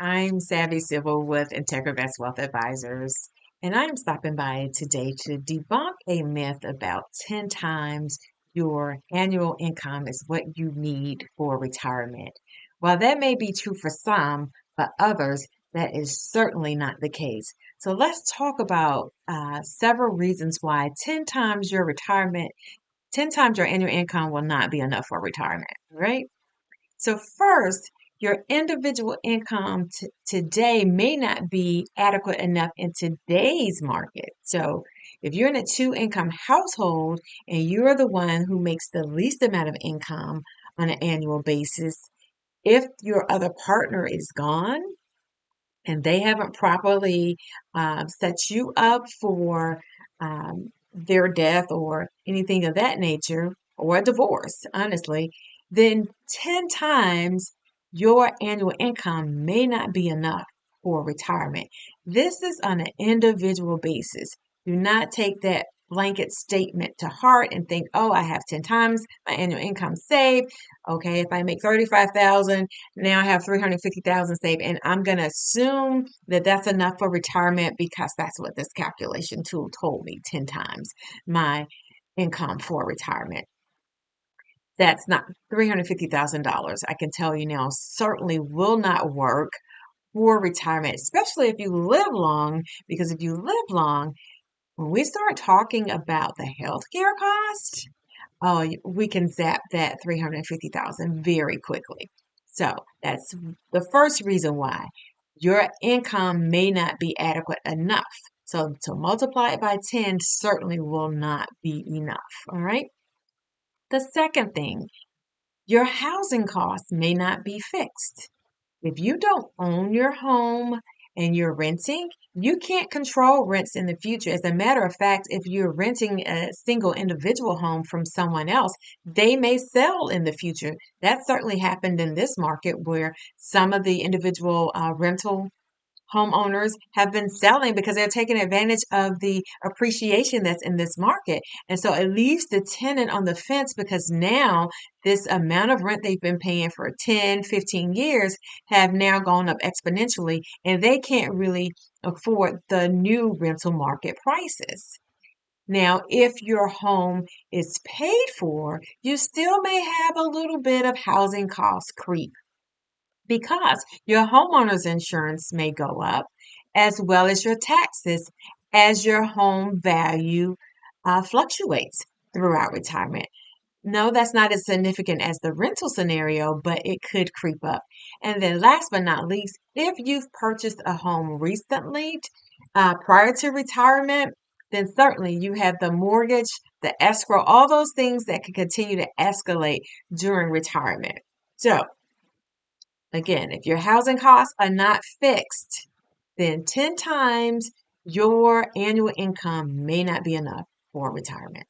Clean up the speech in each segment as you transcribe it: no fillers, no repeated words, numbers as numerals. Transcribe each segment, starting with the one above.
I'm Savvy Civil with IntegraVest Wealth Advisors, and I'm stopping by today to debunk a myth about 10 times your annual income is what you need for retirement. While that may be true for some, for others, that is certainly not the case. So let's talk about several reasons why 10 times your retirement, 10 times your annual income will not be enough for retirement, right? So, first, your individual income today may not be adequate enough in today's market. So, if you're in a two income household and you're the one who makes the least amount of income on an annual basis, if your other partner is gone and they haven't properly set you up for their death or anything of that nature, or a divorce, honestly, then 10 times your annual income may not be enough for retirement. This is on an individual basis. Do not take that blanket statement to heart and think, oh, I have 10 times my annual income saved. Okay, if I make 35,000, now I have 350,000 saved, and I'm going to assume that that's enough for retirement because that's what this calculation tool told me 10 times my income for retirement. That's not $350,000. I can tell you now, certainly will not work for retirement, especially if you live long, because if you live long, when we start talking about the healthcare cost, oh, we can zap that 350,000 very quickly. So that's the first reason why your income may not be adequate enough. So to multiply it by 10 certainly will not be enough. All right. The second thing, your housing costs may not be fixed. If you don't own your home and you're renting, you can't control rents in the future. As a matter of fact, if you're renting a single individual home from someone else, they may sell in the future. That certainly happened in this market where some of the individual rental homeowners have been selling because they're taking advantage of the appreciation that's in this market. And so it leaves the tenant on the fence because now this amount of rent they've been paying for 10, 15 years have now gone up exponentially and they can't really afford the new rental market prices. Now, if your home is paid for, you still may have a little bit of housing cost creep because your homeowner's insurance may go up as well as your taxes as your home value fluctuates throughout retirement. No, that's not as significant as the rental scenario, but it could creep up. And then, last but not least, if you've purchased a home recently prior to retirement, then certainly you have the mortgage, the escrow, all those things that can continue to escalate during retirement. So, again, if your housing costs are not fixed, then 10 times your annual income may not be enough for retirement.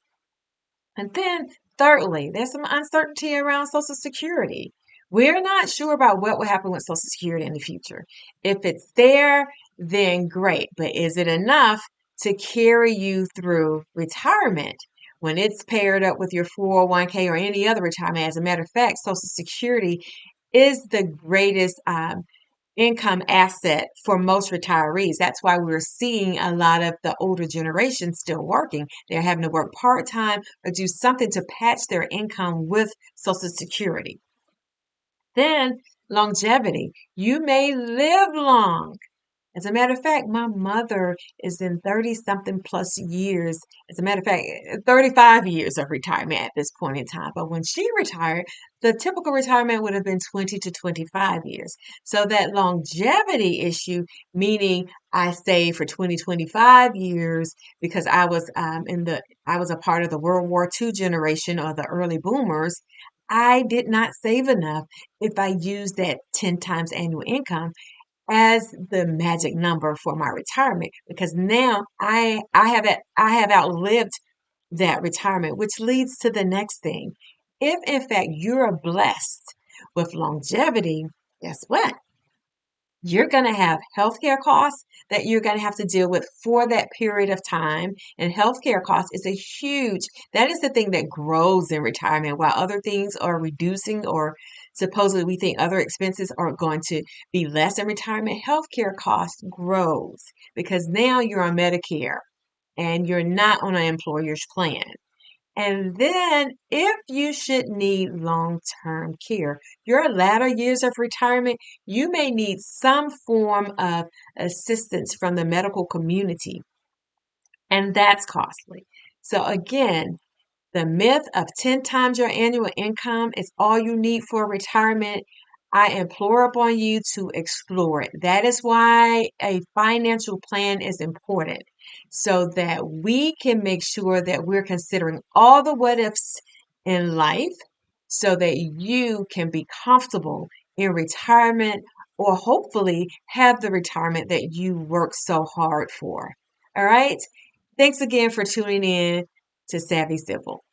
And then, thirdly, there's some uncertainty around Social Security. We're not sure about what will happen with Social Security in the future. If it's there, then great. But is it enough to carry you through retirement when it's paired up with your 401k or any other retirement? As a matter of fact, Social Security is the greatest income asset for most retirees. That's why we're seeing a lot of the older generation still working. They're having to work part-time or do something to patch their income with Social Security. Then longevity. You may live long. As a matter of fact, my mother is in 30 something plus years. As a matter of fact, 35 years of retirement at this point in time. But when she retired, the typical retirement would have been 20 to 25 years. So that longevity issue, meaning I saved for 20, 25 years because I was a part of the World War II generation or the early boomers. I did not save enough if I used that 10 times annual income as the magic number for my retirement because now I have outlived that retirement, which leads to the next thing. If in fact you're blessed with longevity, guess what? You're going to have healthcare costs that you're going to have to deal with for that period of time. And healthcare costs is that is the thing that grows in retirement while other things are reducing or supposedly we think other expenses are going to be less in retirement, healthcare cost grows because now you're on Medicare and you're not on an employer's plan. And then, if you should need long term care, your latter years of retirement, you may need some form of assistance from the medical community, and that's costly. So, again, the myth of 10 times your annual income is all you need for retirement. I implore upon you to explore it. That is why a financial plan is important, so that we can make sure that we're considering all the what ifs in life so that you can be comfortable in retirement or hopefully have the retirement that you work so hard for. All right. Thanks again for tuning in to Savvy Civil.